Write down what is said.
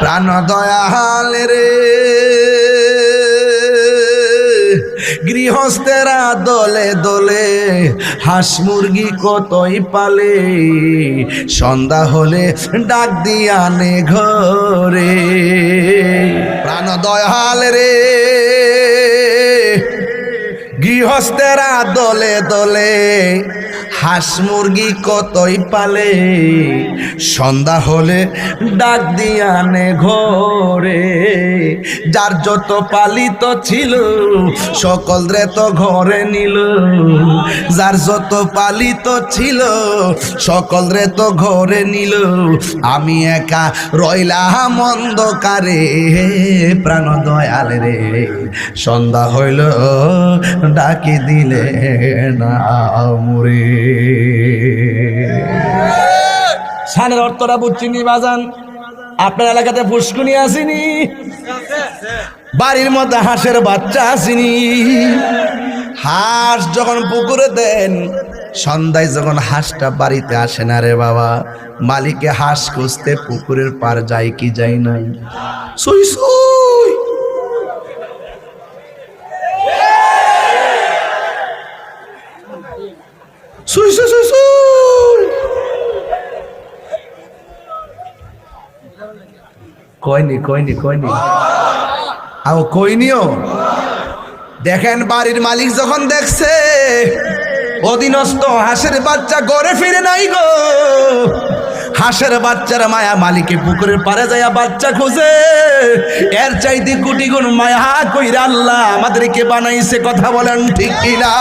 প্রাণ দয়াল রে গৃহস্থেরা দলে দলে হাঁস মুরগি কতই পালে, সন্ধ্যা হলে ডাক দিয়া নে ঘরে। প্রাণ দয়াল রে গৃহস্থেরা দলে দলে হাঁস মুরগি কতই পালে, সন্ধ্যা হলে ডাক দিয়া নে ঘরে। যার যত পালিত ছিল সকল রে তো ঘরে নিল, যার যত পালিত ছিল সকল রে তো ঘরে নিল, আমি একা রইলাম অন্ধকারে। প্রাণ দয়াল রে সন্ধ্যা হইল ডাকি দিলে না মুরে। শানের অর্থটা বুঝছিনি বাজান? আপনার এলাকাতে পুষ্কুনি আসেনি? বাড়ির মধ্যে হাঁসের বাচ্চা আসেনি? হাঁস যখন পুকুরে দেন, সন্ধ্যায় যখন হাঁসটা বাড়িতে আসে না রে বাবা, মালিকে হাঁস খুঁজতে পুকুরের পার যায় কি যায় নাই? সুই সুই সুই সুই সুই সুই কইনি কইনি কইনি আও কইনিও। দেখেন বাড়ির মালিক যখন দেখছে অধীনস্থ হাঁসের বাচ্চা ঘরে ফিরে নাই গো, হাঁসের বাচ্চার মায়া মালিকে পুকুরের পারে যাইয়া বাচ্চা খুঁজে। এর চাইতে কোটি গুণ মায়া কইরা আল্লাহ আমাদেরকে বানাইছে, কথা বলেন ঠিক কিনা?